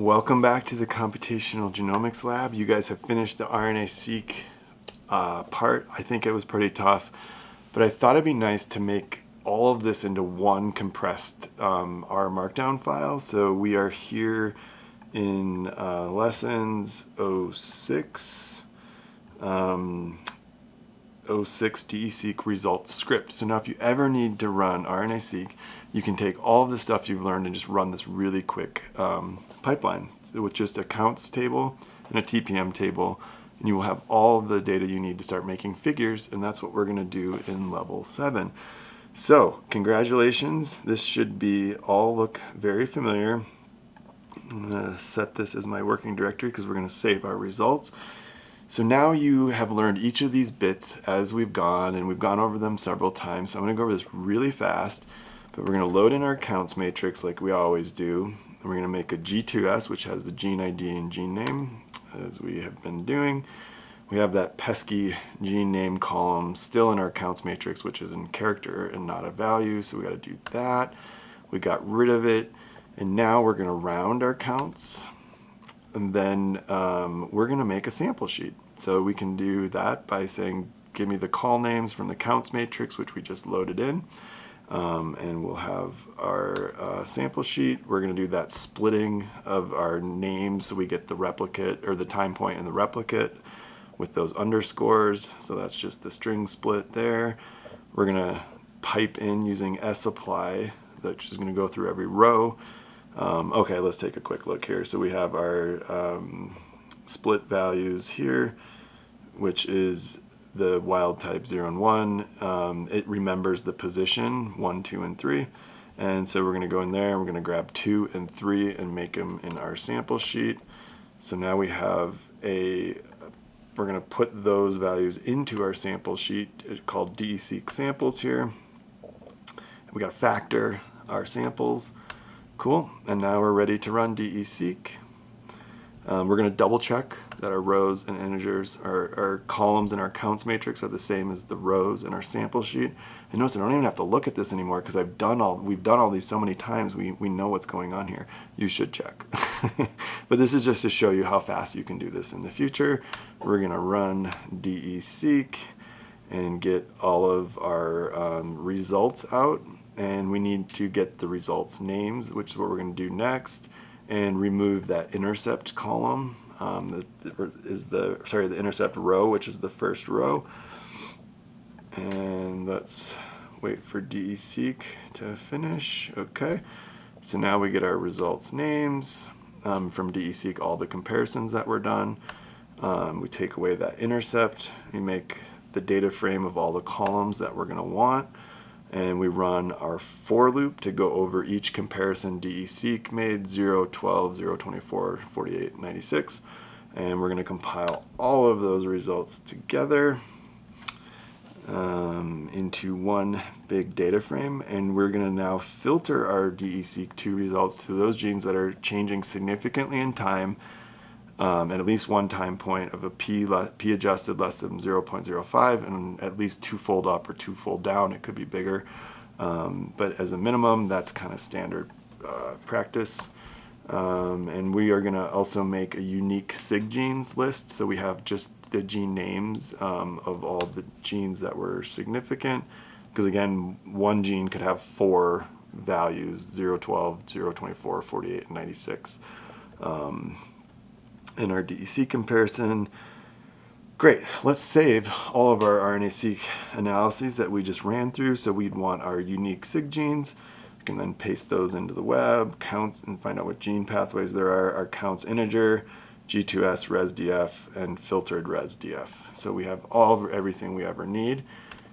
Welcome back to the Computational Genomics Lab. You guys have finished the RNAseq part. I think it was pretty tough, but I thought it'd be nice to make all of this into one compressed R markdown file. So we are here in lessons 06, 06 DESeq results script. So now if you ever need to run RNAseq, you can take all of the stuff you've learned and just run this really quick pipeline with just a counts table and a TPM table, and you will have all the data you need to start making figures, and that's what we're going to do in level 7. So congratulations, this should be all look very familiar. I'm going to set this as my working directory because we're going to save our results. So now you have learned each of these bits as we've gone, and we've gone over them several times. So I'm going to go over this really fast, but we're going to load in our counts matrix like we always do. And we're going to make a G2S, which has the gene ID and gene name, as we have been doing. We have that pesky gene name column still in our counts matrix, which is in character and not a value, so we got to do that. We got rid of it, and now we're going to round our counts, and then we're going to make a sample sheet. So we can do that by saying, give me the call names from the counts matrix, which we just loaded in. And we'll have our sample sheet. We're going to do that splitting of our names so we get the replicate, or the time point and the replicate with those underscores. So that's just the string split there. We're going to pipe in using sapply, which is going to go through every row. Okay, let's take a quick look here. So we have our split values here, which is the wild type 0 and 1. It remembers the position 1, 2, and 3. And so we're going to go in there and we're going to grab 2 and 3 and make them in our sample sheet. So now we have we're going to put those values into our sample sheet called DESeq samples here. We got to factor our samples. Cool. And now we're ready to run DESeq. We're going to double check that our rows and integers, our columns in our counts matrix are the same as the rows in our sample sheet. And notice I don't even have to look at this anymore because we've done all these so many times, we know what's going on here. You should check. But this is just to show you how fast you can do this in the future. We're going to run DESeq and get all of our results out. And we need to get the results names, which is what we're going to do next, and remove that intercept column, the intercept row, which is the first row. And let's wait for DESeq to finish. Okay, so now we get our results names from DESeq, all the comparisons that were done. We take away that intercept, we make the data frame of all the columns that we're going to want, and we run our for loop to go over each comparison DESeq made, 0, 12, 0, 24, 48, 96. And we're going to compile all of those results together into one big data frame. And we're going to now filter our DESeq2 results to those genes that are changing significantly in time at least one time point of a p adjusted less than 0.05 and at least twofold up or twofold down. It could be bigger, but as a minimum, that's kind of standard practice. And we are going to also make a unique sig genes list, so we have just the gene names of all the genes that were significant, because again, one gene could have 4 values, 0, 12, 0, 24, 48, and 96. In our DESeq comparison. Great, let's save all of our RNA-seq analyses that we just ran through. So we'd want our unique sig genes. We can then paste those into the web, counts, and find out what gene pathways there are. Our counts integer, G2S, ResDF, and filtered ResDF. So we have everything we ever need.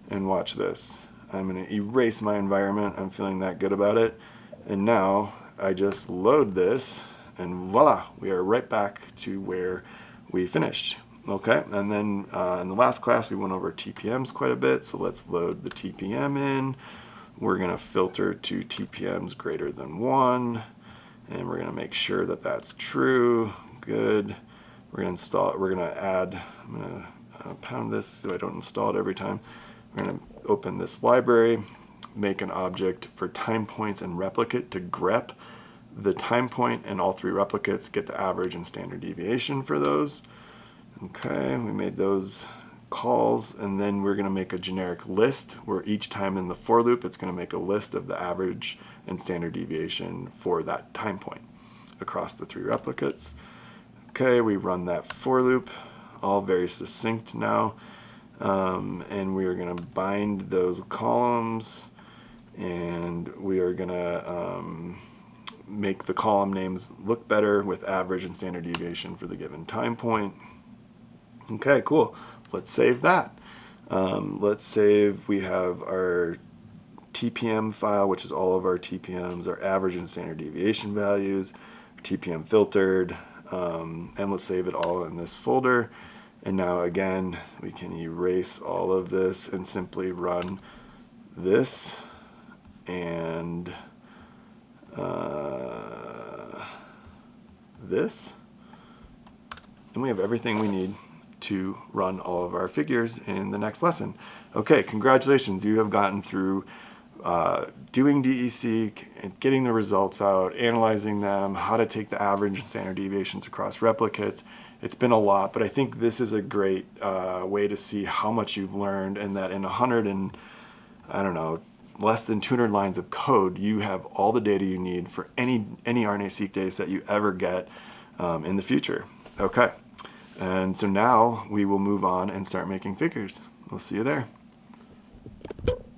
And watch this. I'm going to erase my environment. I'm feeling that good about it. And now I just load this, and voila, we are right back to where we finished. Okay, and then in the last class we went over TPMs quite a bit, so let's load the TPM in. We're going to filter to TPMs greater than 1, and we're going to make sure that that's true. Good. We're going to install it. We're going to add, I'm going to pound this so I don't install it every time. We're going to open this library, make an object for time points and replicate to grep the time point and all 3 replicates, get the average and standard deviation for those. Okay, we made those calls, and then we're going to make a generic list where each time in the for loop it's going to make a list of the average and standard deviation for that time point across the 3 replicates. Okay, we run that for loop, all very succinct now, and we are going to bind those columns, and we are going to make the column names look better with average and standard deviation for the given time point. Okay, cool. Let's save that. Let's save, we have our TPM file, which is all of our TPMs, our average and standard deviation values, TPM filtered, and let's save it all in this folder. And now again, we can erase all of this and simply run this and this. And we have everything we need to run all of our figures in the next lesson. Okay, congratulations. You have gotten through doing DESeq and getting the results out, analyzing them, how to take the average and standard deviations across replicates. It's been a lot, but I think this is a great way to see how much you've learned, and that in 100 and, I don't know, less than 200 lines of code, you have all the data you need for any RNA-seq data set you ever get in the future. Okay, and so now we will move on and start making figures. We'll see you there.